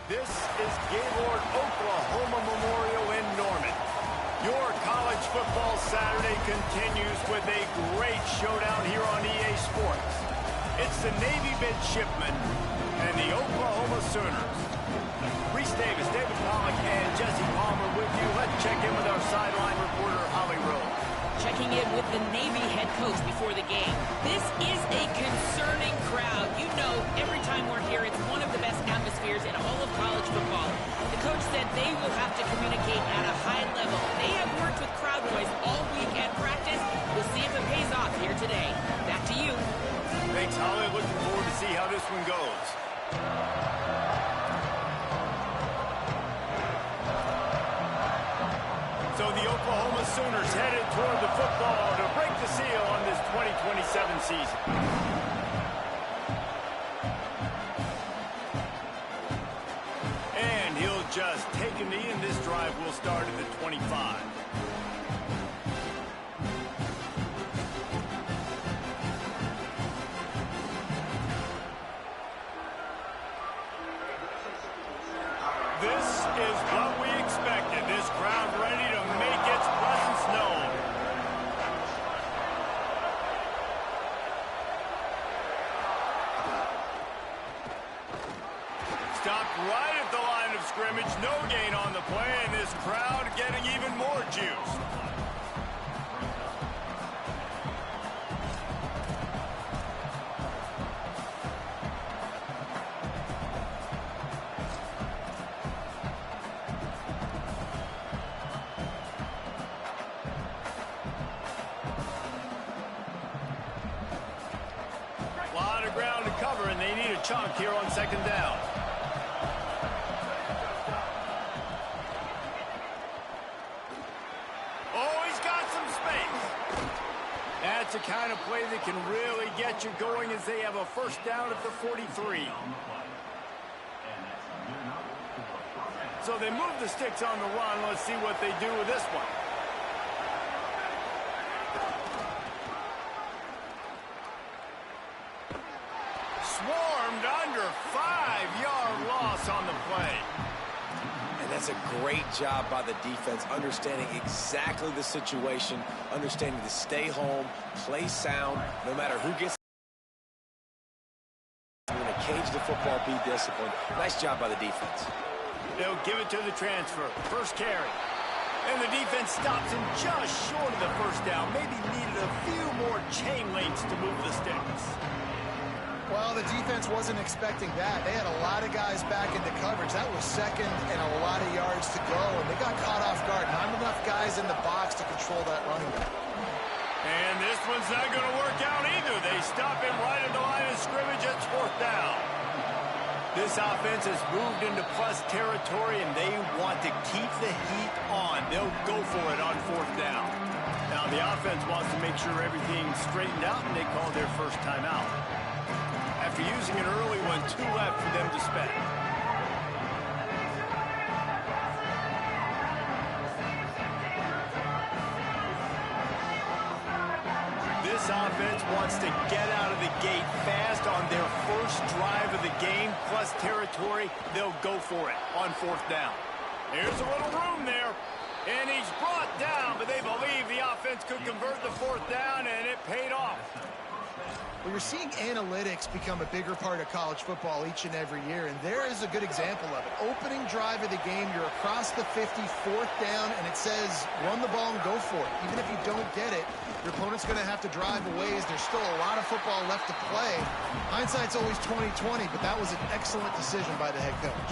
This is Gaylord Oklahoma Memorial in Norman. Your college football Saturday continues with a great showdown here on EA Sports. It's the Navy midshipmen and the Oklahoma Sooners. Reese Davis, David Pollock, and Jesse Palmer with you. Let's check in with our sideline reporter, Holly Rose. Checking in with the Navy head coach before the game. This is a concerning crowd. You know, every time we're here, it's one of the best atmospheres in all of college football. The coach said they will have to communicate at a high level. They have worked with crowd noise all week at practice. We'll see if it pays off here today. Back to you. Thanks, Holly. Looking forward to see how this one goes. So the Oklahoma Sooners headed toward the football to break the seal on this 2027 season. And he'll just take a knee, and this drive will start at the 25. This is what we expected. This crowd ready to make its presence known. Stopped right at the line of scrimmage. No gain on the play, and this crowd getting even more juice. Ground to cover, and they need a chunk here on second down. Oh, he's got some space. That's the kind of play that can really get you going as they have a first down at the 43. So they move the sticks on the run. Let's see what they do with this one. Swarmed under 5-yard loss on the play. And that's a great job by the defense, understanding exactly the situation, understanding to stay home, play sound, no matter who gets in the cage the football, be disciplined. Nice job by the defense. They'll give it to the transfer. First carry. And the defense stops him just short of the first down. Maybe needed a few more chain links to move the sticks. Well, the defense wasn't expecting that. They had a lot of guys back into coverage. That was second and a lot of yards to go, and they got caught off guard. Not enough guys in the box to control that running back. And this one's not going to work out either. They stop him right at the line of scrimmage. It's fourth down. This offense has moved into plus territory, and they want to keep the heat on. They'll go for it on fourth down. Now, the offense wants to make sure everything's straightened out, and they call their first timeout. After using an early one, 2 left for them to spend. This offense wants to get out of the gate fast on their first drive of the game, plus territory. They'll go for it on fourth down. Here's a little room there, and he's brought down, but they believe the offense could convert the fourth down, and it paid off. Well, you're seeing analytics become a bigger part of college football each and every year, and there is a good example of it. Opening drive of the game, you're across the 50, fourth down, and it says run the ball and go for it. Even if you don't get it, your opponent's going to have to drive a ways. There's still a lot of football left to play. Hindsight's always 20/20, but that was an excellent decision by the head coach.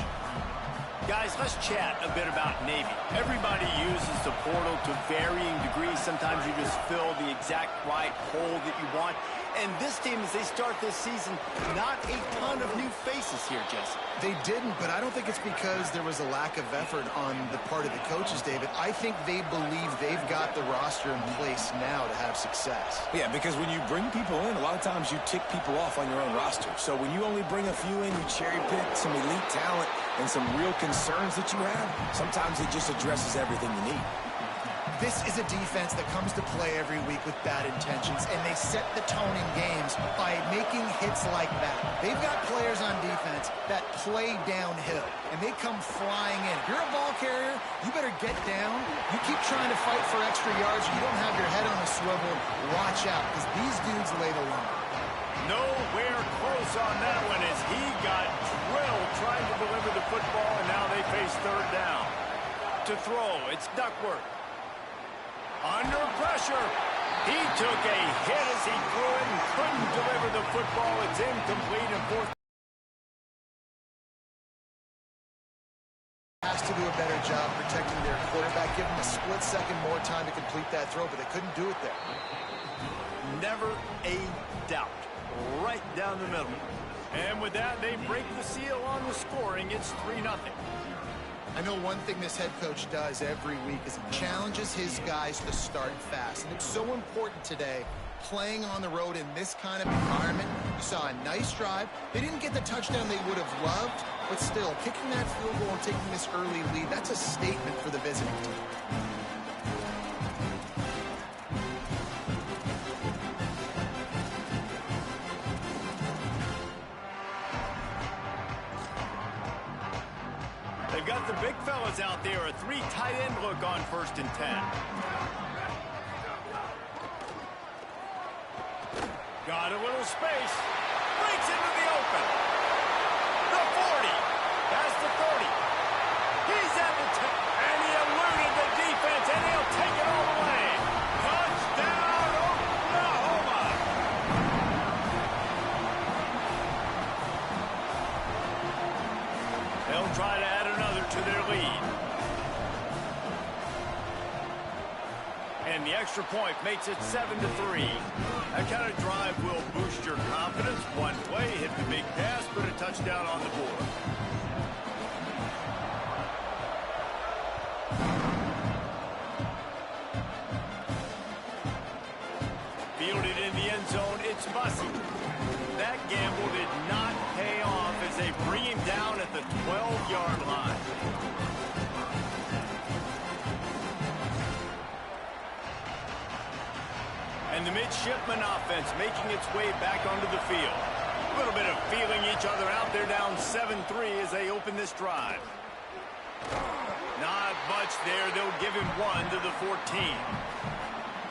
Guys, let's chat a bit about Navy. Everybody uses the portal to varying degrees. Sometimes you just fill the exact right hole that you want. And this team, as they start this season, not a ton of new faces here, Jesse. They didn't, but I don't think it's because there was a lack of effort on the part of the coaches, David. I think they believe they've got the roster in place now to have success. Yeah, because when you bring people in, a lot of times you tick people off on your own roster. So when you only bring a few in, you cherry pick some elite talent and some real concerns that you have, sometimes it just addresses everything you need. This is a defense that comes to play every week with bad intentions, and they set the tone in games by making hits like that. They've got players on defense that play downhill, and they come flying in. If you're a ball carrier, you better get down. You keep trying to fight for extra yards. You don't have your head on a swivel. Watch out, because these dudes lay the line. Nowhere close on that one as he got drilled trying to deliver the football, and now they face third down. To throw, it's Duckworth. Under pressure. He took a hit as he threw it and couldn't deliver the football. It's incomplete and fourth. Has to do a better job protecting their quarterback. Give them a split second more time to complete that throw, but they couldn't do it there. Never a doubt. Right down the middle. And with that, they break the seal on the scoring. It's 3-0. I know one thing this head coach does every week is he challenges his guys to start fast. And it's so important today, playing on the road in this kind of environment. You saw a nice drive. They didn't get the touchdown they would have loved, but still, kicking that field goal and taking this early lead, that's a statement for the visiting team. They've got the big fellas out there, a 3 tight end look on 1st and 10. Got a little space. Breaks into the open. The 40. Past the 30. He's at the 10. And he eluded the defense, and he'll take it all the way. Touchdown, Oklahoma. They'll try to add another to their lead. And the extra point makes it 7-3. That kind of drive will boost your confidence. One play, hit the big pass, put a touchdown on the board. Fielded in the end zone, it's Bussey. That gamble did not pay off as they bring him down at the 12-yard line. And the midshipman offense making its way back onto the field. A little bit of feeling each other out. They're down 7-3 as they open this drive. Not much there. They'll give him 1 to the 14.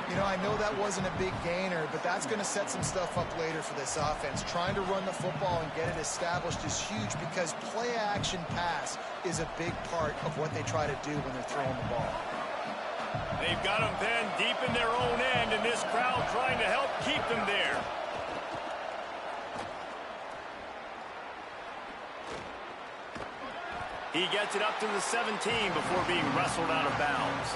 You know, I know that wasn't a big gainer, but that's going to set some stuff up later for this offense. Trying to run the football and get it established is huge because play-action pass is a big part of what they try to do when they're throwing the ball. They've got them then deep in their own end, and this crowd trying to help keep them there. He gets it up to the 17 before being wrestled out of bounds.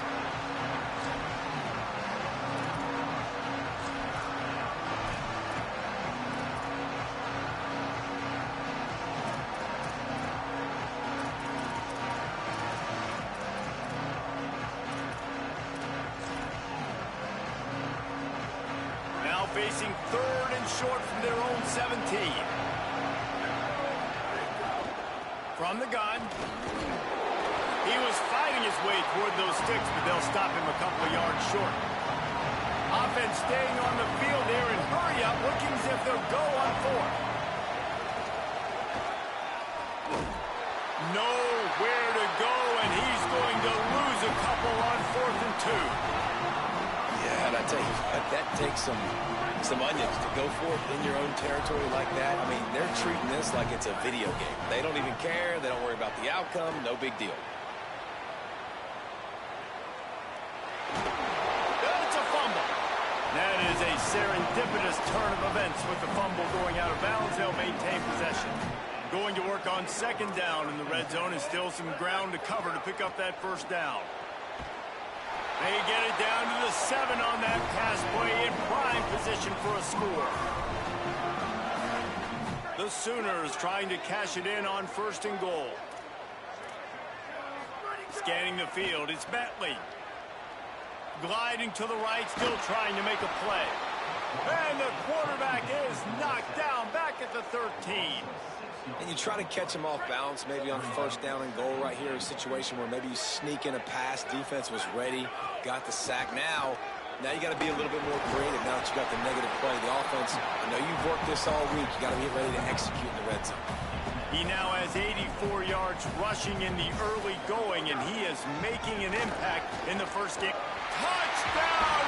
Facing 3rd and short from their own 17. From the gun. He was fighting his way toward those sticks, but they'll stop him a couple of yards short. Offense staying on the field there and hurry up, looking as if they'll go on 4th. Nowhere to go, and he's going to lose a couple on 4th and 2. Yeah, and I tell you what, that takes some onions to go for it in your own territory like that. I mean, they're treating this like it's a video game. They don't even care. They don't worry about the outcome. No big deal. It's a fumble. That is a serendipitous turn of events with the fumble going out of bounds. They'll maintain possession. Going to work on 2nd down in the red zone, and still some ground to cover to pick up that 1st down. They get it down to the 7 on that pass play in prime position for a score. The Sooners trying to cash it in on 1st and goal. Scanning the field, it's Bentley. Gliding to the right, still trying to make a play. And the quarterback is knocked down back at the 13. And you try to catch him off balance, maybe on first down and goal right here, a situation where maybe you sneak in a pass, defense was ready, got the sack. Now you got to be a little bit more creative now that you got the negative play. The offense, I know you've worked this all week. You got to get ready to execute in the red zone. He now has 84 yards rushing in the early going, and he is making an impact in the first game. Touchdown,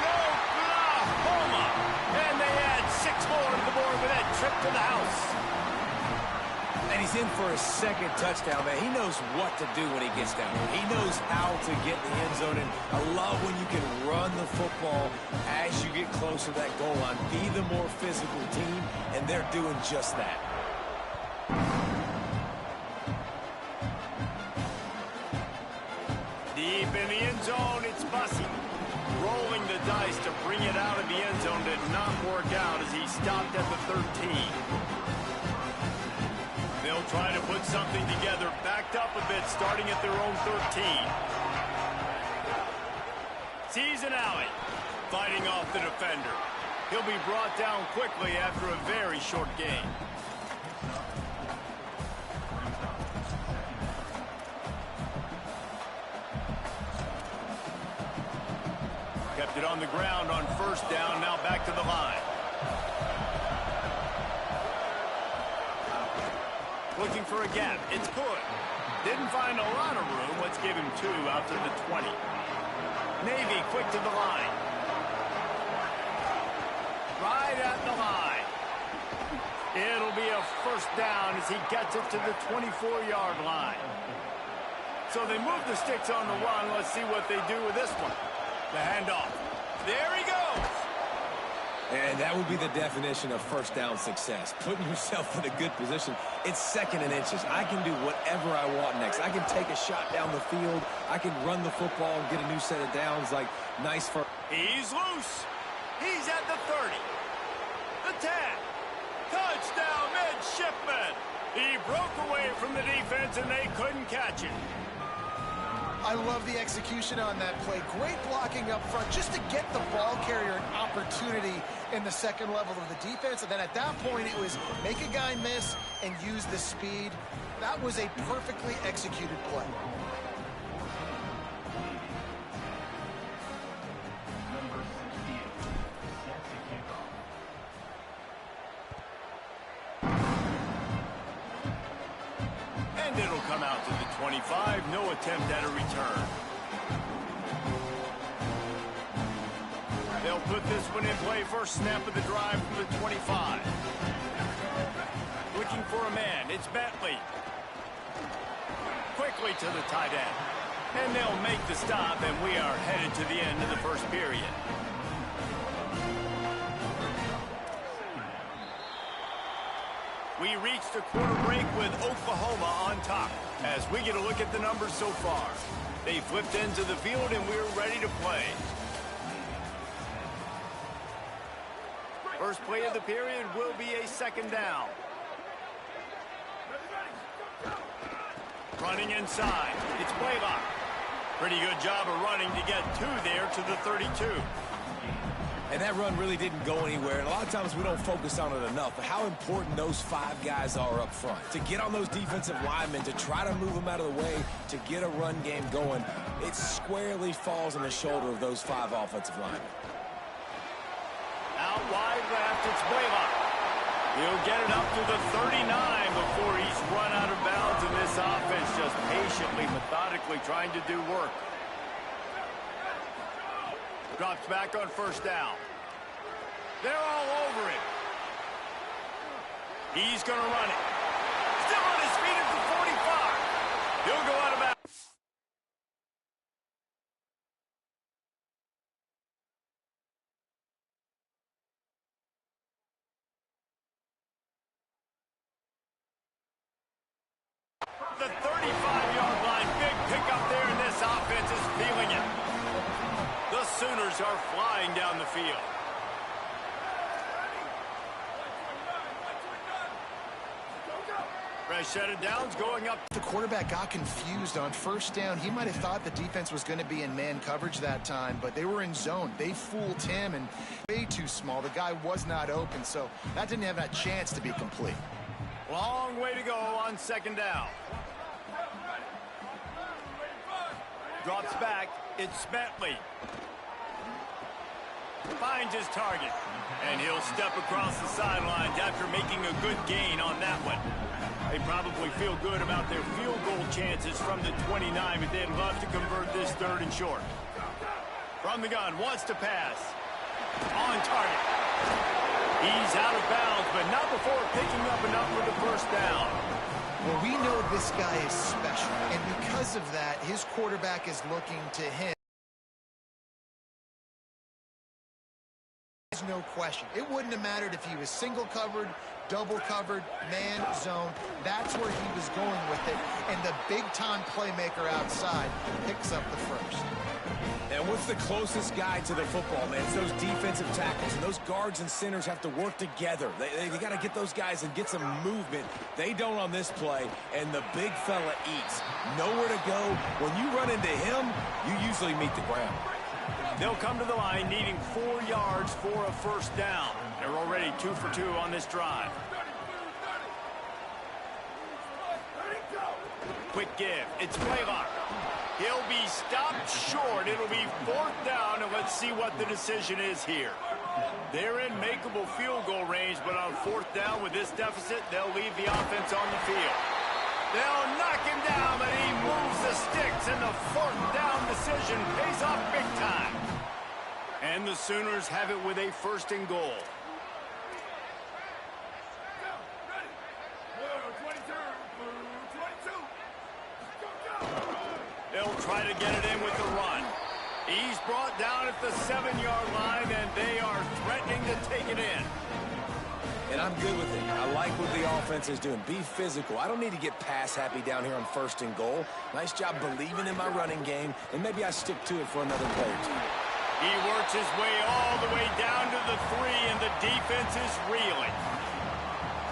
Oklahoma! And they add 6 more to the board with that trip to the house. And he's in for a second touchdown, man. He knows what to do when he gets down there. He knows how to get in the end zone, and I love when you can run the football as you get closer to that goal line. Be the more physical team, and they're doing just that. Deep in the end zone, it's Bussy. Rolling the dice to bring it out of the end zone did not work out as he stopped at the 13. They'll try to put something together, backed up a bit, starting at their own 13. Sees an alley, fighting off the defender. He'll be brought down quickly after a very short gain. Kept it on the ground on first down, now back to the line. Looking for a gap. It's good. Didn't find a lot of room. Let's give him 2 out to the 20. Navy quick to the line. Right at the line. It'll be a first down as he gets it to the 24-yard line. So they move the sticks on the run. Let's see what they do with this one. The handoff. There he goes. And that would be the definition of first down success. Putting yourself in a good position. It's 2nd and inches. I can do whatever I want next. I can take a shot down the field. I can run the football and get a new set of downs. Like, nice for... He's loose. He's at the 30. The 10. Touchdown, midshipman. He broke away from the defense, and they couldn't catch it. I love the execution on that play. Great blocking up front just to get the ball carrier an opportunity in the second level of the defense. And then at that point, it was make a guy miss and use the speed. That was a perfectly executed play. And it'll come out to the 25. No attempt at a return. They'll put this one in play. First snap of the drive from the 25. Looking for a man. It's Bentley. Quickly to the tight end. And they'll make the stop, and we are headed to the end of the first period. We reached a quarter break with Oklahoma on top as we get a look at the numbers so far. They flipped into the field, and we're ready to play. First play of the period will be a second down. Running inside. It's Blaylock. Pretty good job of running to get 2 there to the 32. And that run really didn't go anywhere. And a lot of times we don't focus on it enough. But how important those 5 guys are up front. To get on those defensive linemen, to try to move them out of the way, to get a run game going, it squarely falls on the shoulder of those 5 offensive linemen. Out wide left, it's Blaylock. He'll get it up to the 39 before he's run out of bounds, and this offense just patiently, methodically trying to do work. Drops back on first down. They're all over him. He's going to run it. Still on his feet at the 45. He'll go out of bounds. The 35-yard line, big pickup there, and this offense is feeling it. The Sooners are flying down the field. Fresh set of downs going up. The quarterback got confused on first down. He might have thought the defense was going to be in man coverage that time, but they were in zone. They fooled him, and way too small. The guy was not open, so that didn't have that chance to be complete. Long way to go on second down. Drops back. It's Bentley. Finds his target. And he'll step across the sidelines after making a good gain on that one. They probably feel good about their field goal chances from the 29, but they'd love to convert this third and short. From the gun, wants to pass. On target. He's out of bounds, but not before picking up enough for the first down. Well, we know this guy is special, and because of that, his quarterback is looking to him. There's no question. It wouldn't have mattered if he was single covered, double covered, man, zone. That's where he was going with it, and the big-time playmaker outside picks up the first. And what's the closest guy to the football, man? It's those defensive tackles, and those guards and centers have to work together. They got to get those guys and get some movement. They don't on this play, and the big fella eats. Nowhere to go. When you run into him, you usually meet the ground. They'll come to the line needing 4 yards for a first down. They're already 2 for 2 on this drive. Quick give. It's Blaylock. He'll be stopped short. It'll be 4th down, and let's see what the decision is here. They're in makeable field goal range, but on 4th down with this deficit, they'll leave the offense on the field. They'll knock him down, but he moves the sticks, and the 4th down decision pays off big time. And the Sooners have it with a 1st and goal. They'll try to get it in with the run. He's brought down at the 7-yard line, and they are threatening to take it in. And I'm good with it. I like what the offense is doing. Be physical. I don't need to get pass happy down here on 1st and goal. Nice job believing in my running game, and maybe I stick to it for another play or two. He works his way all the way down to the 3, and the defense is reeling.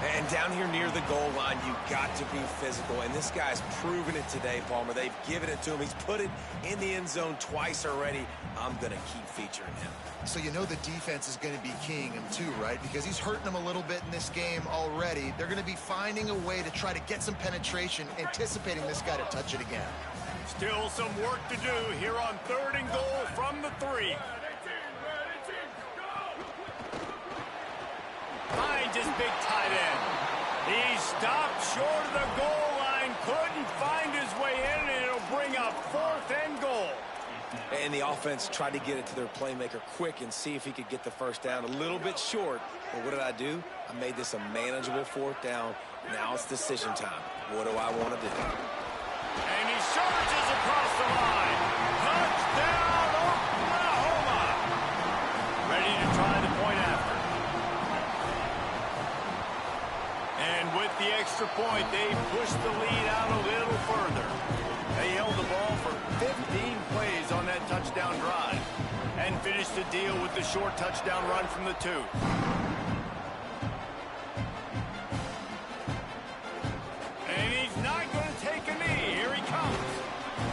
And down here near the goal line, you got to be physical. And this guy's proven it today, Palmer. They've given it to him. He's put it in the end zone twice already. I'm going to keep featuring him. So you know the defense is going to be keying him too, right? Because he's hurting them a little bit in this game already. They're going to be finding a way to try to get some penetration, anticipating this guy to touch it again. Still some work to do here on 3rd and goal from the 3. Finds his big tight end. He stopped short of the goal line, couldn't find his way in, and it'll bring up 4th and goal. And the offense tried to get it to their playmaker quick and see if he could get the first down. A little bit short, but what did I do? I made this a manageable 4th down. Now it's decision time. What do I want to do? And he surges across the line. Touchdown, Oklahoma! Ready to try the point after. And with the extra point, they pushed the lead out a little further. They held the ball for 15 plays on that touchdown drive and finished the deal with the short touchdown run from the 2. And he's not going to take a knee. Here he comes.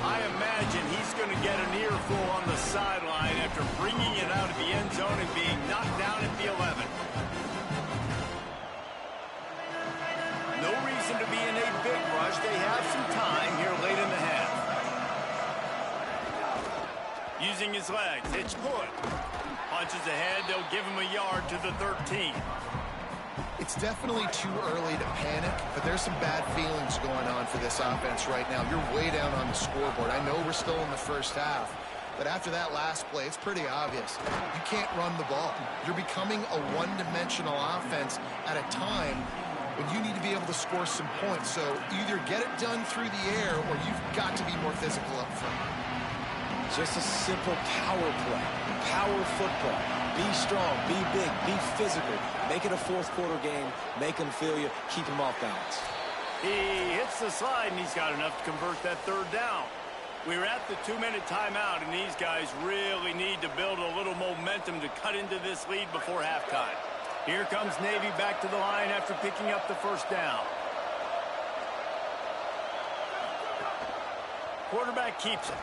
I imagine he's going to get an earful on the sideline after bringing it out of the end zone and being knocked down at the 11. No reason to be in a big rush. They have some time here late in the half. Using his legs, it's Hood. Punches ahead, they'll give him a yard to the 13. It's definitely too early to panic, but there's some bad feelings going on for this offense right now. You're way down on the scoreboard. I know we're still in the first half, but after that last play, it's pretty obvious. You can't run the ball. You're becoming a one-dimensional offense at a time when you need to be able to score some points. So either get it done through the air or you've got to be more physical up front. Just a simple power play. Power football. Be strong, be big, be physical. Make it a 4th quarter game. Make them feel you. Keep them off balance. He hits the slide, and he's got enough to convert that 3rd down. We're at the 2-minute timeout, and these guys really need to build a little momentum to cut into this lead before halftime. Here comes Navy back to the line after picking up the first down. Quarterback keeps it.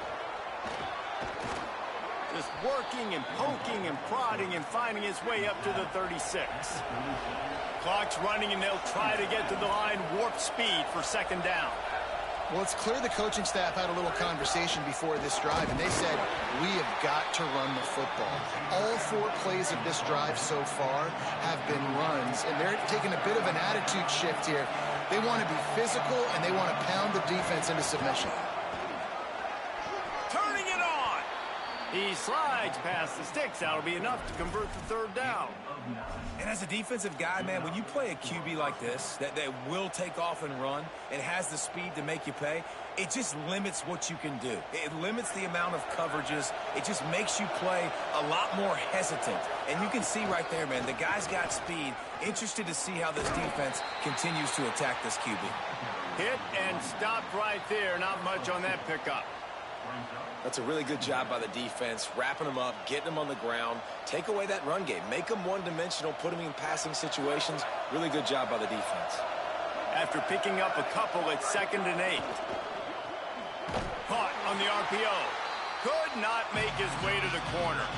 Just working and poking and prodding and finding his way up to the 36. Clock's running, and they'll try to get to the line warp speed for second down. Well, it's clear the coaching staff had a little conversation before this drive, and they said, we have got to run the football. All 4 plays of this drive so far have been runs, and they're taking a bit of an attitude shift here. They want to be physical, and they want to pound the defense into submission. Turning it on. He slides past the sticks. That'll be enough to convert the third down. And as a defensive guy, man, when you play a QB like this, that will take off and run and has the speed to make you pay, it just limits what you can do. It limits the amount of coverages. It just makes you play a lot more hesitant. And you can see right there, man, the guy's got speed. Interested to see how this defense continues to attack this QB. Hit and stopped right there. Not much on that pickup. That's a really good job by the defense, wrapping them up, getting them on the ground. Take away that run game. Make them one-dimensional, put them in passing situations. Really good job by the defense. After picking up a couple at 2nd and 8. Caught on the RPO. Could not make his way to the corner.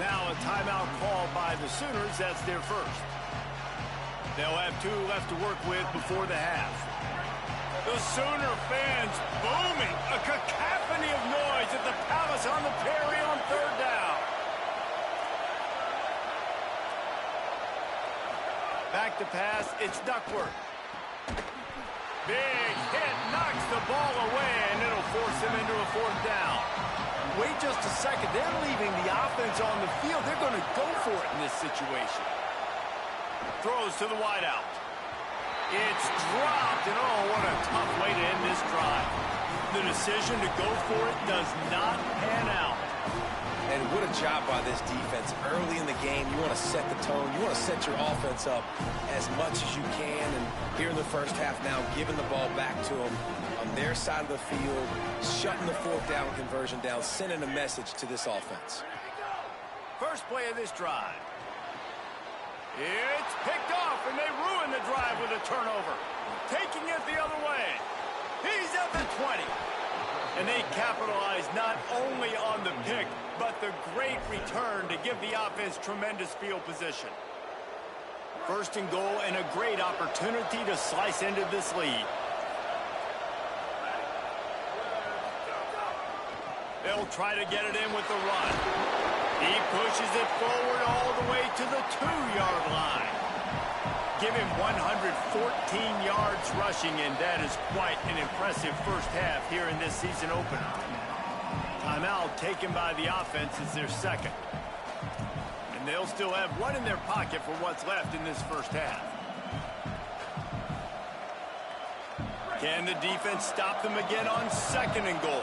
Now a timeout call by the Sooners. That's their first. They'll have 2 left to work with before the half. The Sooner fans booming. A cacophony of noise at the Palace on the Prairie on 3rd down. Back to pass. It's Duckworth. Big hit. Knocks the ball away, and it'll force him into a 4th down. Wait just a second. They're leaving the offense on the field. They're going to go for it in this situation. Throws to the wideout. It's dropped, and oh, what a tough way to end this drive. The decision to go for it does not pan out. And what a job by this defense. Early in the game, you want to set the tone. You want to set your offense up as much as you can. And here in the first half now, giving the ball back to them on their side of the field, shutting the 4th down conversion down, sending a message to this offense. First play of this drive. It's picked off, and they ruin the drive with a turnover. Taking it the other way. He's at the 20. And they capitalize not only on the pick, but the great return to give the offense tremendous field position. 1st and goal, and a great opportunity to slice into this lead. They'll try to get it in with the run. He pushes it forward all the way to the 2-yard line. Give him 114 yards rushing, and that is quite an impressive first half here in this season opener. Timeout taken by the offense is their second. And they'll still have 1 in their pocket for what's left in this first half. Can the defense stop them again on 2nd and goal?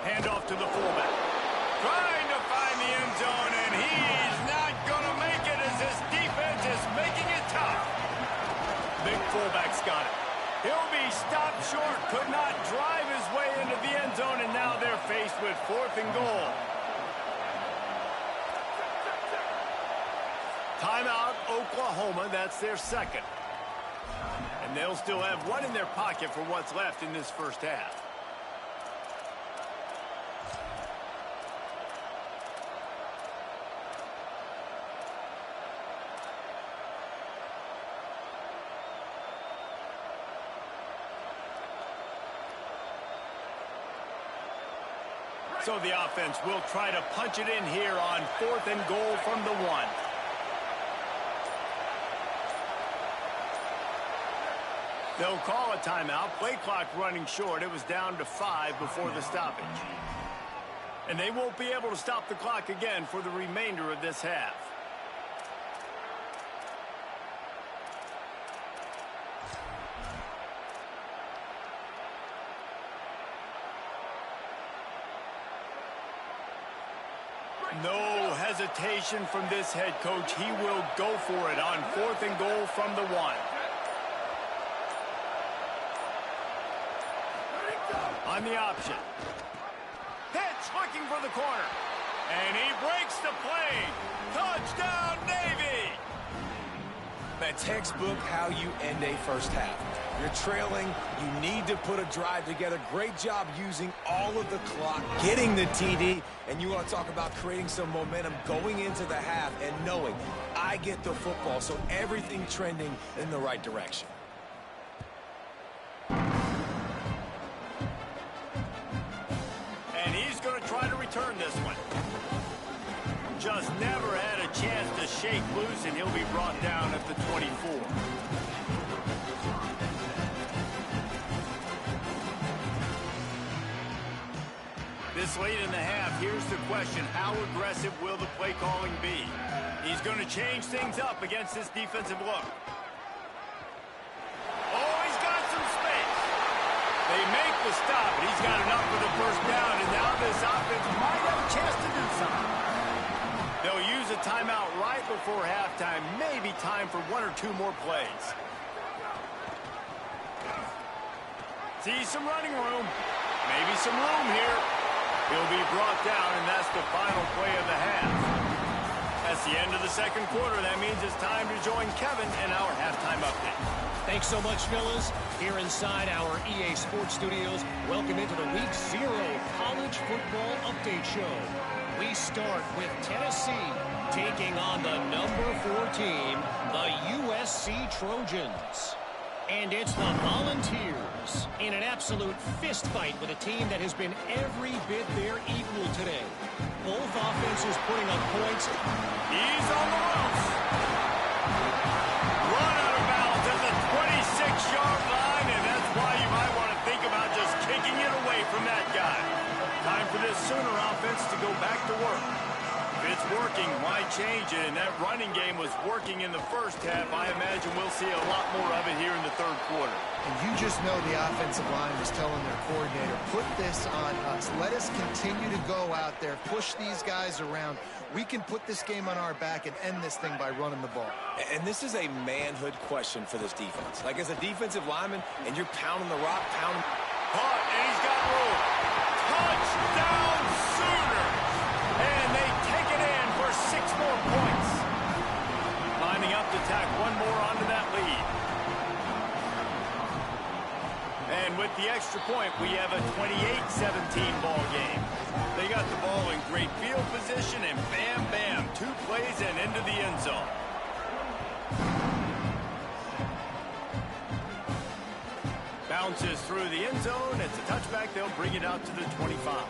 Handoff to the fullback. Trying to find the end zone, and he's not going to make it as this defense is making it tough. Big fullback's got it. He'll be stopped short. Could not drive his way into the end zone, and now they're faced with 4th and goal. Timeout, Oklahoma. That's their second. And they'll still have 1 in their pocket for what's left in this first half. So the offense will try to punch it in here on 4th and goal from the 1. They'll call a timeout. Play clock running short. It was down to 5 before the stoppage. And they won't be able to stop the clock again for the remainder of this half. No hesitation from this head coach. He will go for it on 4th and goal from the 1. On the option. Pitch looking for the corner. And he breaks the play. Touchdown, Navy! That textbook how you end a first half. You're trailing. You need to put a drive together. Great job using all of the clock, getting the TD, and you want to talk about creating some momentum going into the half and knowing I get the football, so everything trending in the right direction. And he's going to try to return this one. Just never had a chance to shake loose, and he'll be brought down at the 24. This late in the half, here's the question: how aggressive will the play calling be? He's going to change things up against this defensive look. Oh, he's got some space. They make the stop, and he's got enough for the first down, and now this offense might have a chance to do something. They'll use a timeout right before halftime, maybe time for one or two more plays. See some running room, maybe some room here. He'll be brought down, and that's the final play of the half. That's the end of the second quarter. That means it's time to join Kevin in our halftime update. Thanks so much, fellas. Here inside our EA Sports Studios, welcome into the Week 0 College Football Update Show. We start with Tennessee taking on the number 4 team, the USC Trojans. And it's the Volunteers in an absolute fist fight with a team that has been every bit their equal today. Both offenses putting up points. He's on the ropes. Run out of bounds at the 26-yard line, and that's why you might want to think about just kicking it away from that guy. Time for this Sooner offense to go back to work. If it's working, why change it? And that running game was working in the first half. I imagine we'll see a lot more of it here in the third quarter. And you just know the offensive line was telling their coordinator, put this on us. Let us continue to go out there, push these guys around. We can put this game on our back and end this thing by running the ball. And this is a manhood question for this defense. Like, as a defensive lineman, and you're pounding the rock, pounding. Caught, and he's got room. Touchdown Sooners! And they take it in for 6 more points. Lining up to tack one more onto that lead. And with the extra point, we have a 28-17 ball game. They got the ball in great field position, and bam, bam, 2 plays and into the end zone. Bounces through the end zone. It's a touchback. They'll bring it out to the 25.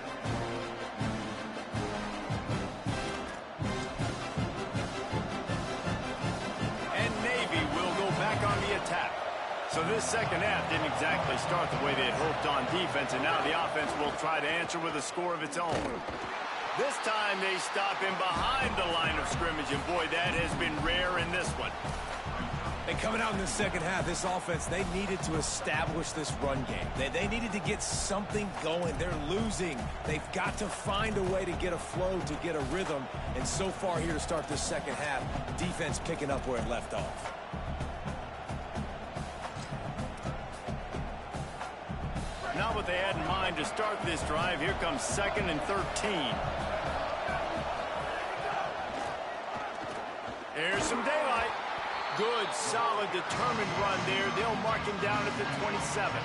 And Navy will go back on the attack. So this second half didn't exactly start the way they had hoped on defense, and now the offense will try to answer with a score of its own. This time they stop him behind the line of scrimmage, and boy, that has been rare in this one. And coming out in the second half, this offense, they needed to establish this run game. They needed to get something going. They're losing. They've got to find a way to get a flow, to get a rhythm. And so far here to start this second half, defense picking up where it left off. Not what they had in mind to start this drive. Here comes 2nd and 13. Here's some daylight. Good, solid, determined run there. They'll mark him down at the 27.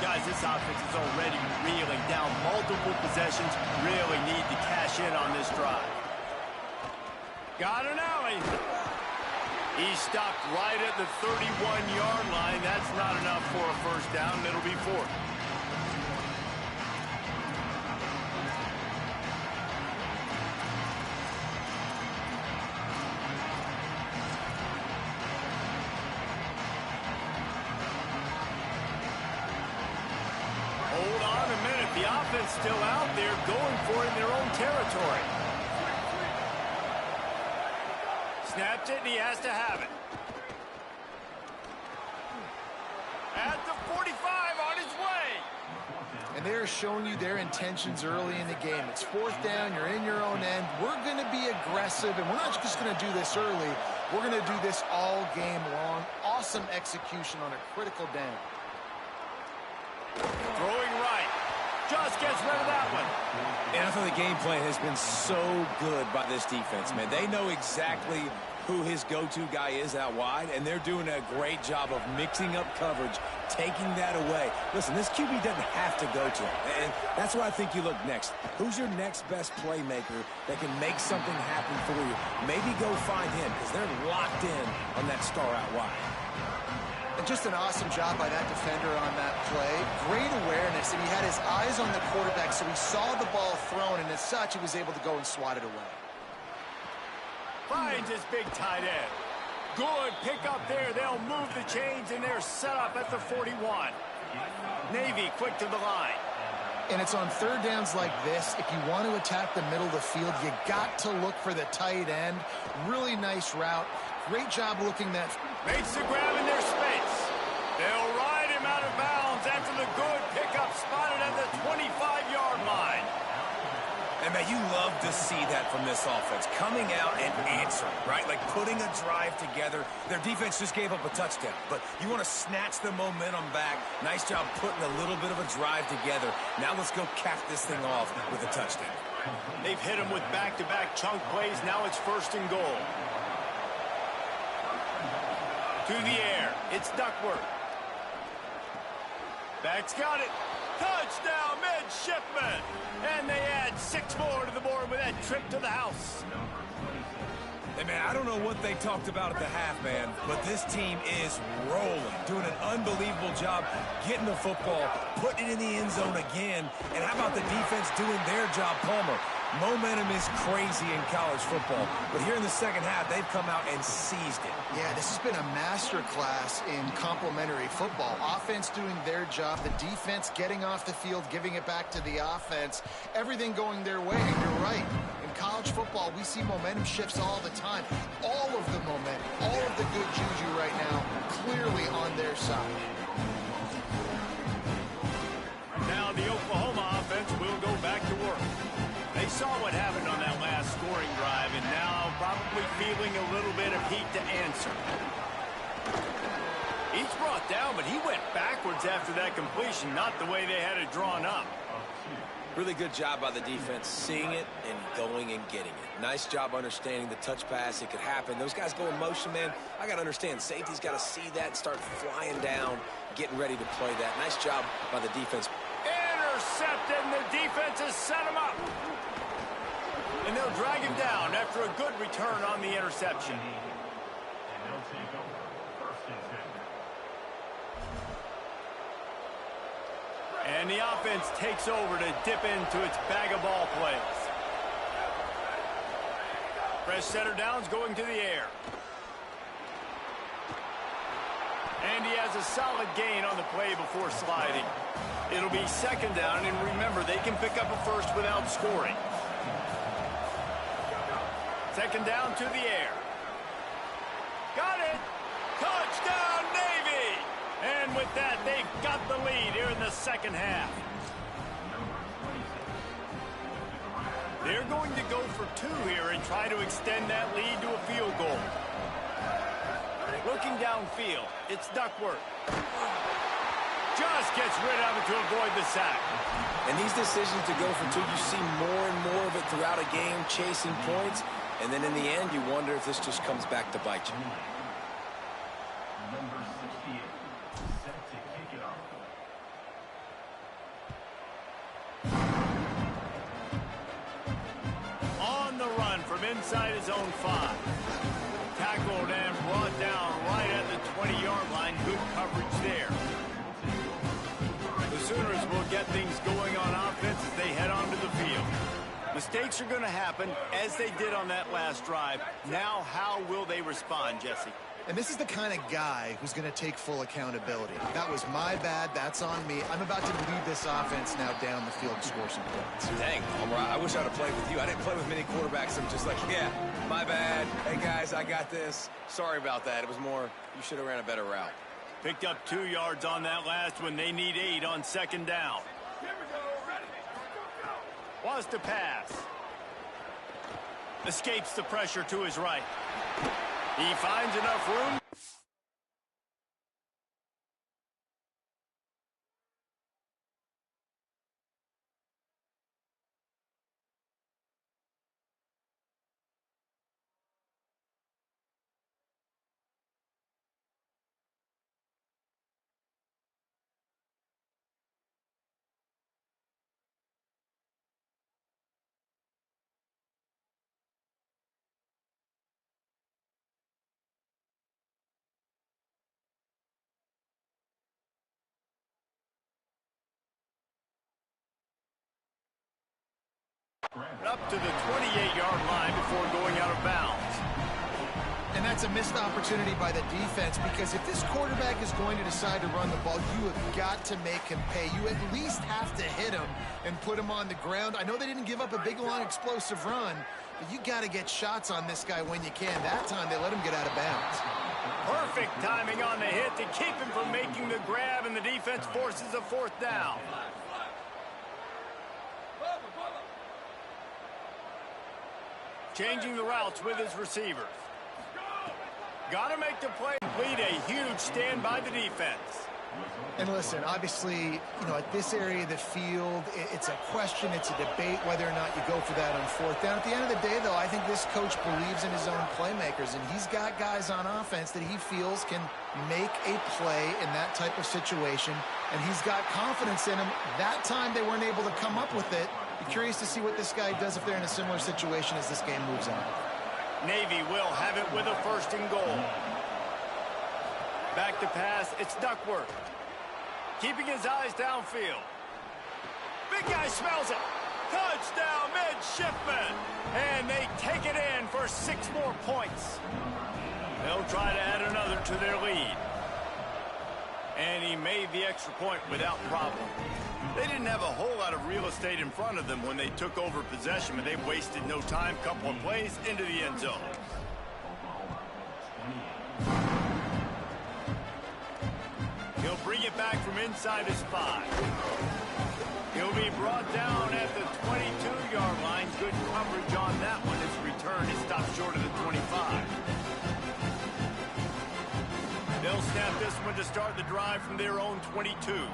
Guys, this offense is already reeling down multiple possessions. Really need to cash in on this drive. Got an alley. He stopped right at the 31-yard line. That's not enough for a first down. It'll be 4th. Hold on a minute. The offense still out there going for it in their own territory. Snapped it, and he has to have it. At the 45, on his way. And they're showing you their intentions early in the game. It's 4th down, you're in your own end. We're going to be aggressive, and we're not just going to do this early. We're going to do this all game long. Awesome execution on a critical down. Throwing right. Just gets rid of that one. And I thought the game plan has been so good by this defense, man. They know exactly who his go-to guy is out wide, and they're doing a great job of mixing up coverage, taking that away. Listen, this QB doesn't have to go to him, and that's where I think you look next. Who's your next best playmaker that can make something happen for you? Maybe go find him, because they're locked in on that star out wide. And just an awesome job by that defender on that play. Great awareness, and he had his eyes on the quarterback, so he saw the ball thrown, and as such, he was able to go and swat it away. Finds his big tight end. Good pick up there. They'll move the chains, and they're set up at the 41. Navy quick to the line. And it's on third downs like this. If you want to attack the middle of the field, you got to look for the tight end. Really nice route. Great job looking that. Makes the grab in their space. They'll ride him out of bounds after the good pickup spotted at the 25-yard line. And, man, you love to see that from this offense. Coming out and answering, right? Like putting a drive together. Their defense just gave up a touchdown. But you want to snatch the momentum back. Nice job putting a little bit of a drive together. Now let's go cap this thing off with a touchdown. They've hit him with back-to-back chunk plays. Now it's 1st and goal. To the air. It's Duckworth. Back's got it. Touchdown, midshipman. And they add 6 more to the board with that trip to the house. Hey, man, I don't know what they talked about at the half, man, but this team is rolling, doing an unbelievable job getting the football, putting it in the end zone again. And how about the defense doing their job, Palmer? Momentum is crazy in college football, but here in the second half, they've come out and seized it. Yeah, this has been a master class in complementary football. Offense doing their job, the defense getting off the field, giving it back to the offense, everything going their way. And you're right. In college football, we see momentum shifts all the time. All of the momentum, all of the good juju right now, clearly on their side. Now the Oklahoma offense will go back to work. They saw what happened on that last scoring drive, and now probably feeling a little bit of heat to answer. He's brought down, but he went backwards after that completion, not the way they had it drawn up. Really good job by the defense, seeing it and going and getting it. Nice job understanding the touch pass. It could happen. Those guys go in motion, man. I got to understand. Safety's got to see that, start flying down, getting ready to play that. Nice job by the defense. Intercepted, and the defense has set him up. And they'll drag him down after a good return on the interception. And the offense takes over to dip into its bag of ball plays. Fresh center downs going to the air. And he has a solid gain on the play before sliding. It'll be 2nd down, and remember, they can pick up a first without scoring. 2nd down to the air. Got it! Touchdown, Navy! And with that, they've got the lead here in the second half. They're going to go for 2 here and try to extend that lead to a field goal. Looking downfield, it's Duckworth. Just gets rid of it to avoid the sack. And these decisions to go for 2, you see more and more of it throughout a game, chasing points. And then in the end, you wonder if this just comes back to bite you. Number 68, set to kick it off. On the run from inside his own 5. Tackled and brought down right at the 20-yard line. Good coverage there. The Sooners will get things going on offense as they head onto the field. Mistakes are going to happen, as they did on that last drive. Now, how will they respond, Jesse? And this is the kind of guy who's going to take full accountability. That was my bad. That's on me. I'm about to lead this offense now down the field and score some points. Dang, Palmer, I wish I'd have played with you. I didn't play with many quarterbacks. I'm just like, yeah, my bad. Hey, guys, I got this. Sorry about that. It was more, you should have ran a better route. Picked up 2 yards on that last one. They need 8 on 2nd down. Wants to pass. Escapes the pressure to his right. He finds enough room. Up to the 28-yard line before going out of bounds. And that's a missed opportunity by the defense, because if this quarterback is going to decide to run the ball, you have got to make him pay. You at least have to hit him and put him on the ground. I know they didn't give up a big, long, explosive run, but you got to get shots on this guy when you can. That time, they let him get out of bounds. Perfect timing on the hit to keep him from making the grab, and the defense forces a fourth down. Changing the routes with his receivers. Got to make the play. Complete a huge stand by the defense. And listen, obviously, at this area of the field, it's a question, it's a debate whether or not you go for that on fourth down. At the end of the day, though, I think this coach believes in his own playmakers, and he's got guys on offense that he feels can make a play in that type of situation, and he's got confidence in them. That time, they weren't able to come up with it. Be curious to see what this guy does if they're in a similar situation as this game moves on. Navy will have it with a 1st and goal. Back to pass, it's Duckworth. Keeping his eyes downfield. Big guy smells it. Touchdown, midshipman. And they take it in for 6 more points. They'll try to add another to their lead. And he made the extra point without problem. They didn't have a whole lot of real estate in front of them when they took over possession, but they wasted no time. Couple of plays into the end zone. He'll bring it back from inside his 5. He'll be brought down at the 22-yard line. Good coverage on that one. His return is stopped short of the 25. They'll snap this one to start the drive from their own 22.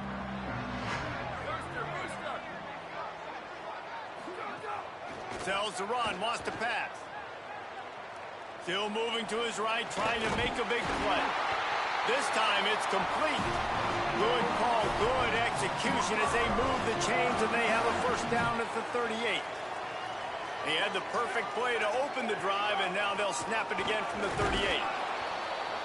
Tells to run, wants to pass. Still moving to his right, trying to make a big play. This time it's complete. Good call, good execution as they move the chains, and they have a 1st down at the 38. He had the perfect play to open the drive, and now they'll snap it again from the 38.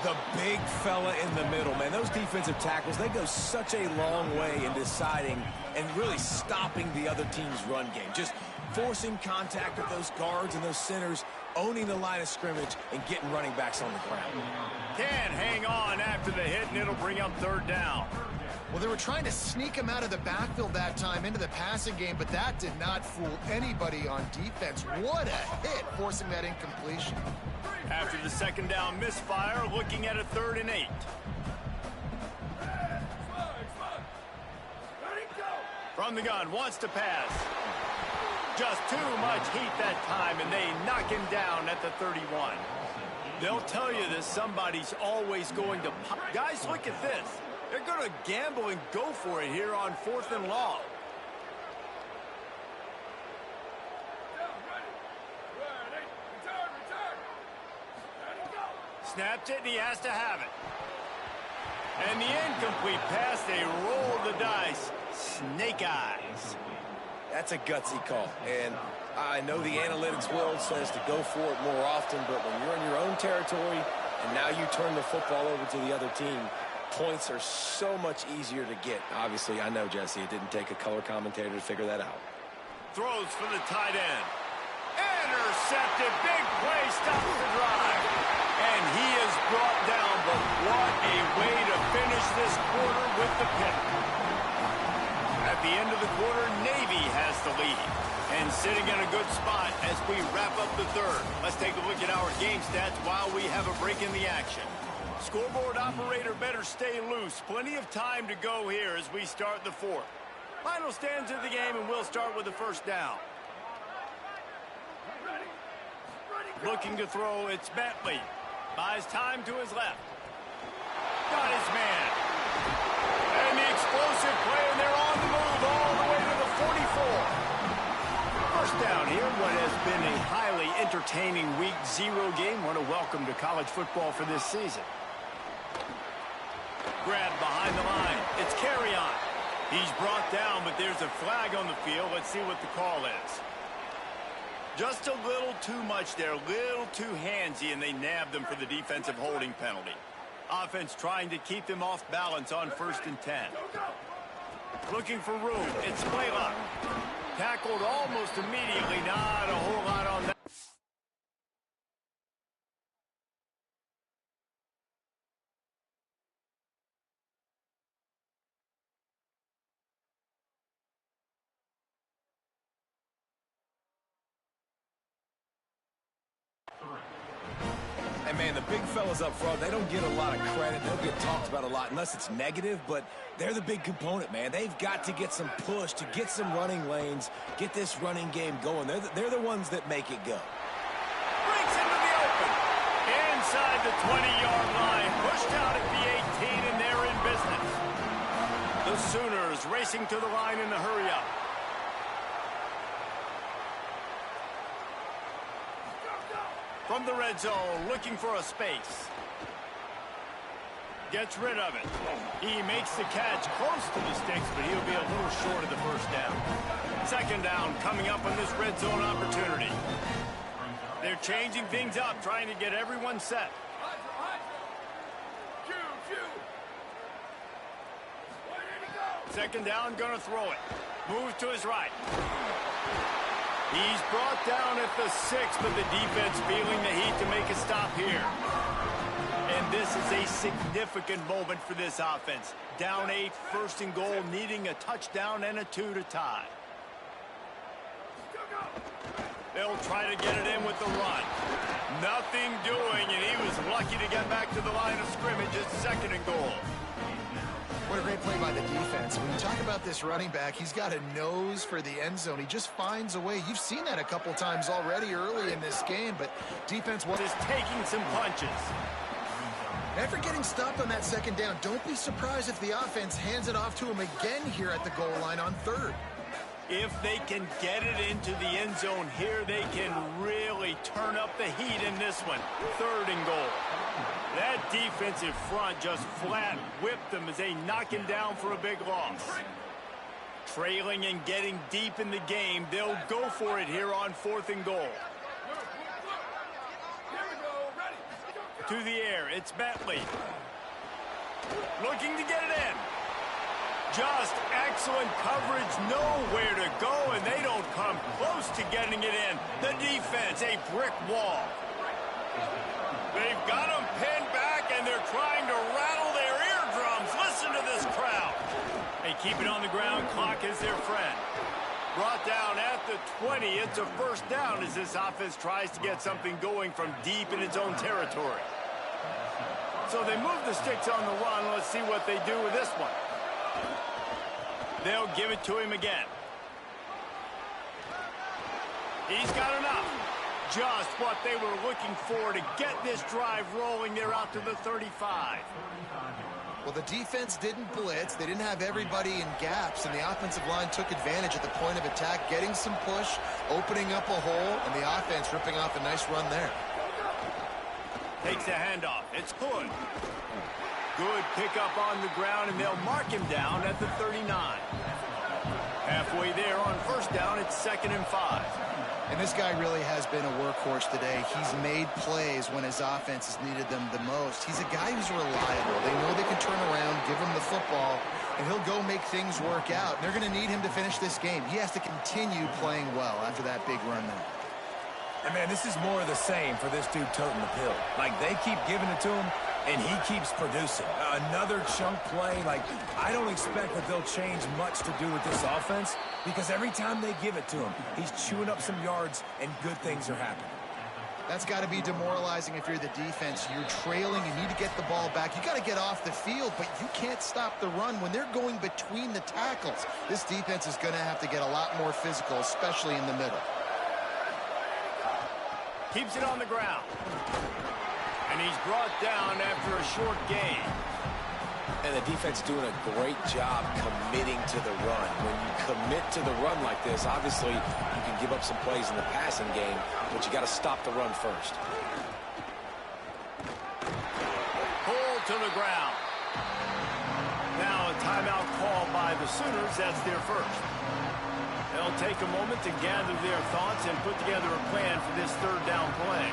The big fella in the middle, man. Those defensive tackles, they go such a long way in deciding and really stopping the other team's run game. Just forcing contact with those guards and those centers, owning the line of scrimmage, and getting running backs on the ground. Can hang on after the hit, and it'll bring up 3rd down. Well, they were trying to sneak him out of the backfield that time into the passing game, but that did not fool anybody on defense. What a hit, forcing that incompletion. After the 2nd down misfire, looking at a 3rd and 8. From the gun, wants to pass. Just too much heat that time, and they knock him down at the 31. They'll tell you that somebody's always going to pop. Guys, look at this. They're going to gamble and go for it here on 4th and long. Snapped it, and he has to have it. And the incomplete pass, they roll the dice. Snake eyes. That's a gutsy call, and I know the analytics world says to go for it more often, but when you're in your own territory and now you turn the football over to the other team, points are so much easier to get. Obviously, I know, Jesse, it didn't take a color commentator to figure that out. Throws for the tight end. Intercepted. Big play stops the drive. And he is brought down, but what a way to finish this quarter with the pick. At the end of the quarter, Navy has the lead. And sitting in a good spot as we wrap up the 3rd. Let's take a look at our game stats while we have a break in the action. Scoreboard operator better stay loose. Plenty of time to go here as we start the 4th. Final stands of the game, and we'll start with the 1st down. Looking to throw, it's Bentley. Buys time to his left. Got his man. And the explosive play, and they're on the move all the way to the 44. 1st down here, what has been a highly entertaining Week 0 game. What a welcome to college football for this season. Grabbed behind the line. It's Carry-On. He's brought down, but there's a flag on the field. Let's see what the call is. Just a little too much there, a little too handsy, and they nabbed them for the defensive holding penalty. Offense trying to keep them off balance on 1st and 10. Looking for room. It's Blaylock. Tackled almost immediately. Not a whole lot on that. Hey, man, the big fellas up front, they don't get a lot of credit. They don't get talked about a lot unless it's negative, but they're the big component, man. They've got to get some push to get some running lanes, get this running game going. They're the ones that make it go. Breaks into the open. Inside the 20-yard line. Pushed out at the 18, and they're in business. The Sooners racing to the line in the hurry-up. From the red zone, looking for a space. Gets rid of it. He makes the catch close to the sticks, but he'll be a little short of the first down. Second down coming up on this red zone opportunity. They're changing things up, trying to get everyone set. Second down, gonna throw it. Moves to his right. He's brought down at the 6, but the defense feeling the heat to make a stop here. And this is a significant moment for this offense. Down 8, first and goal, needing a touchdown and a 2 to tie. They'll try to get it in with the run. Nothing doing, and he was lucky to get back to the line of scrimmage at second and goal. What a great play by the defense. When you talk about this running back, he's got a nose for the end zone. He just finds a way. You've seen that a couple times already early in this game, but defense is taking some punches. After getting stopped on that second down, don't be surprised if the offense hands it off to him again here at the goal line on third. If they can get it into the end zone here, they can really turn up the heat in this one. Third and goal. That defensive front just flat whipped them as they knock him down for a big loss. Trailing and getting deep in the game, they'll go for it here on fourth and goal. To the air, it's Bentley. Looking to get it in. Just excellent coverage, nowhere to go, and they don't come close to getting it in. The defense, a brick wall. They've got them pinned back, and they're trying to rattle their eardrums. Listen to this crowd. They keep it on the ground. Clock is their friend. Brought down at the 20. It's a first down as this offense tries to get something going from deep in its own territory. So they move the sticks on the run. Let's see what they do with this one. They'll give it to him again. He's got enough. Just what they were looking for to get this drive rolling. They're out to the 35. Well, the defense didn't blitz. They didn't have everybody in gaps, and the offensive line took advantage at the point of attack, getting some push, opening up a hole, and the offense ripping off a nice run there. Takes a handoff. It's Hood. Good pickup on the ground, and they'll mark him down at the 39. Halfway there on first down, it's 2nd and 5. And this guy really has been a workhorse today. He's made plays when his offense has needed them the most. He's a guy who's reliable. They know they can turn around, give him the football, and he'll go make things work out. They're going to need him to finish this game. He has to continue playing well after that big run there. And, man, this is more of the same for this dude toting the pill. Like, they keep giving it to him, and he keeps producing. Another chunk play. Like, I don't expect that they'll change much to do with this offense because every time they give it to him, he's chewing up some yards and good things are happening. That's got to be demoralizing if you're the defense. You're trailing. You need to get the ball back. You got to get off the field, but you can't stop the run when they're going between the tackles. This defense is going to have to get a lot more physical, especially in the middle. Keeps it on the ground. And he's brought down after a short gain. And the defense doing a great job committing to the run. When you commit to the run like this, obviously you can give up some plays in the passing game, but you got to stop the run first. Pulled to the ground. Now a timeout call by the Sooners. That's their first. They'll take a moment to gather their thoughts and put together a plan for this third down play.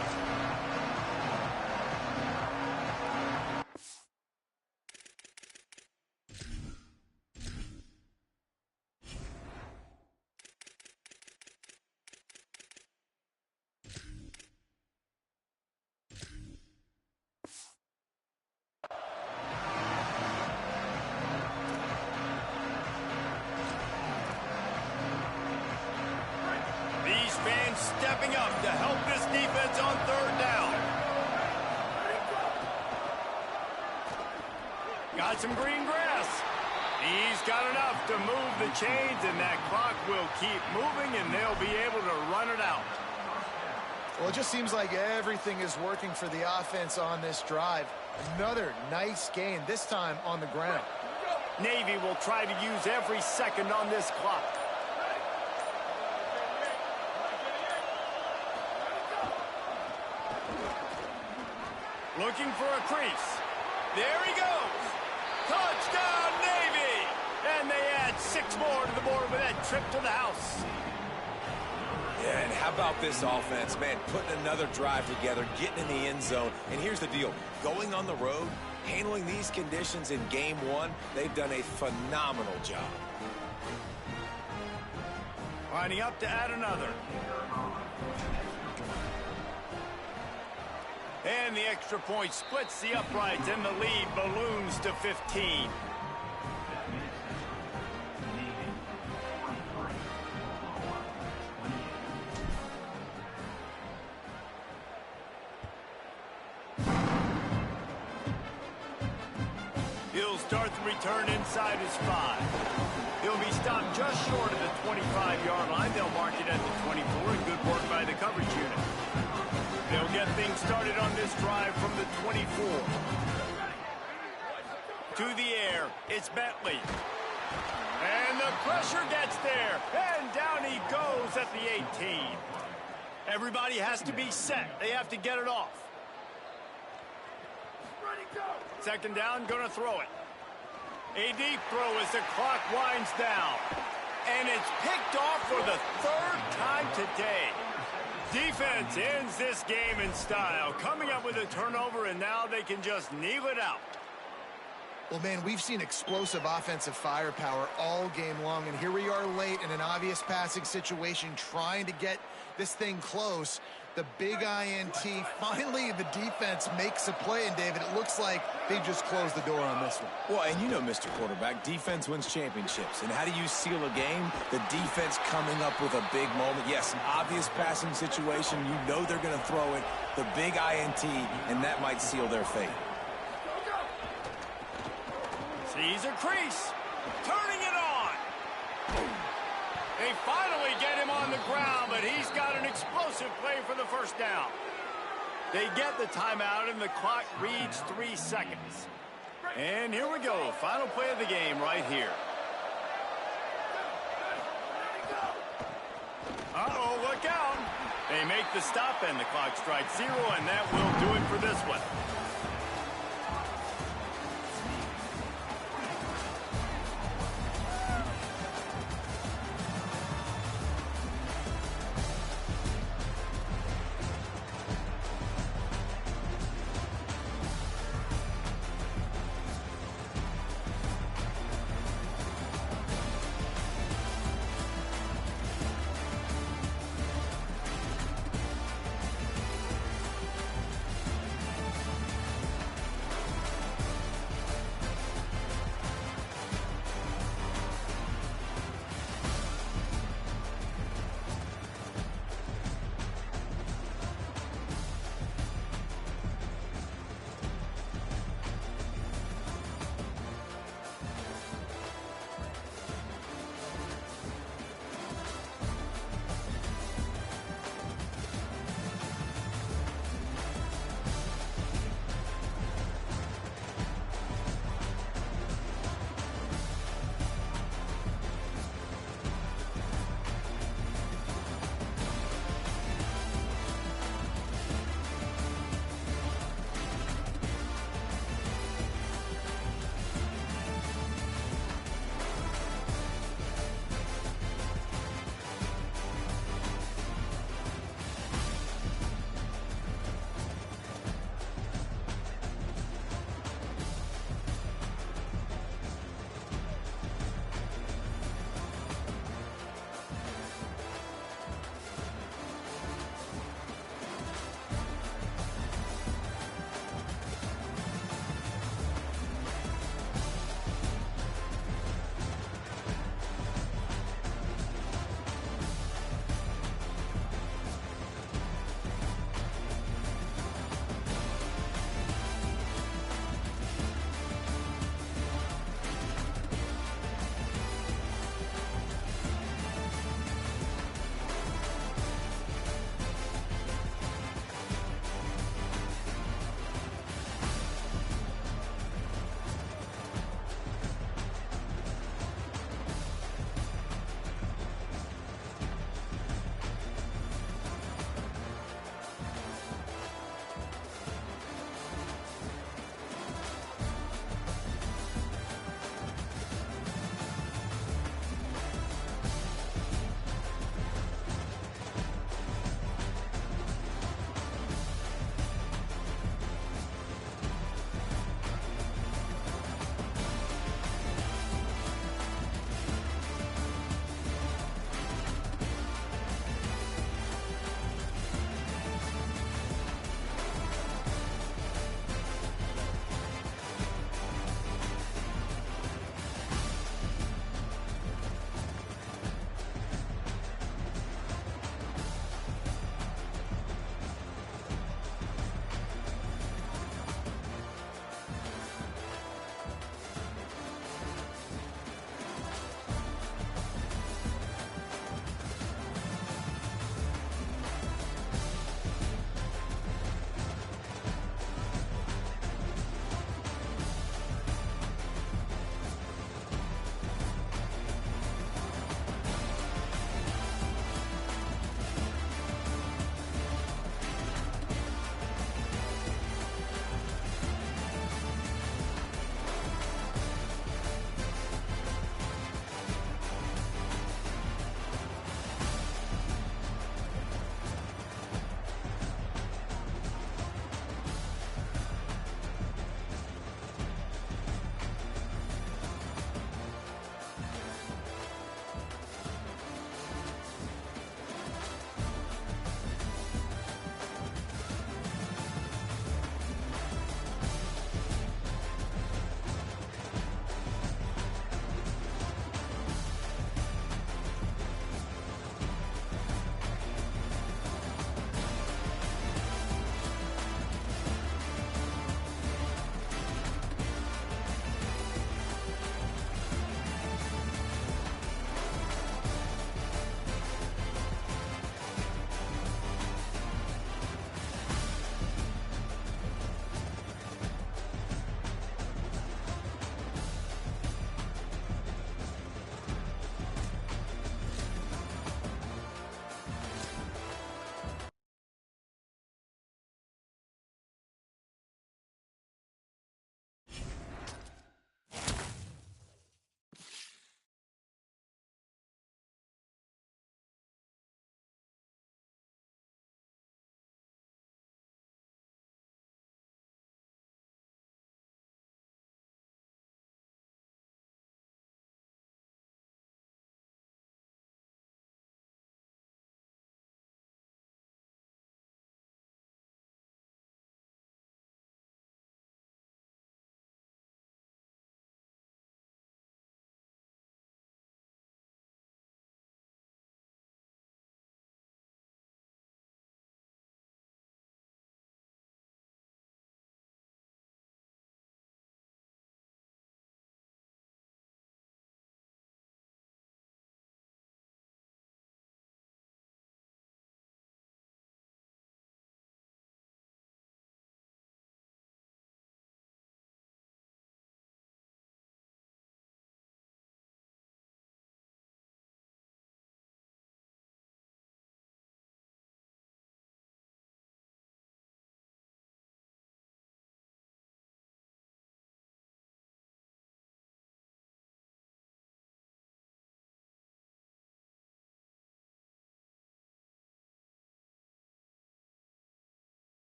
got some green grass. He's got enough to move the chains, and that clock will keep moving, and they'll be able to run it out. Well, it just seems like everything is working for the offense on this drive. Another nice gain, this time on the ground. Navy will try to use every second on this clock. Looking for a crease. There he goes. Touchdown, Navy! And they add 6 more to the board with that trip to the house. Yeah, and how about this offense, man, putting another drive together, getting in the end zone. And here's the deal, going on the road, handling these conditions in game 1, they've done a phenomenal job. Lining up to add another. And the extra point splits the uprights, and the lead balloons to 15. He'll start the return inside his 5. He'll be stopped just short of the 25-yard line. They'll mark it at the 24, and good work by the coverage unit. They'll get things started on this drive from the 24. To the air, it's Bentley. And the pressure gets there, and down he goes at the 18. Everybody has to be set. They have to get it off. Second down, gonna throw it. A deep throw as the clock winds down. And it's picked off for the 3rd time today. Defense ends this game in style, coming up with a turnover, and now they can just kneel it out. Well, man, we've seen explosive offensive firepower all game long, and here we are late in an obvious passing situation trying to get this thing close. The big INT, finally the defense makes a play, and David, it looks like they just closed the door on this one. Well, and you know, Mr. Quarterback, defense wins championships. And how do you seal a game? The defense coming up with a big moment. Yes, an obvious passing situation. You know they're going to throw it. The big INT, and that might seal their fate. Sees a crease. Turning it on. They finally get him on the ground, but he's got an explosive play for the first down. They get the timeout, and the clock reads 3 seconds. And here we go. Final play of the game right here. Uh-oh, look out. They make the stop, and the clock strikes 0, and that will do it for this one.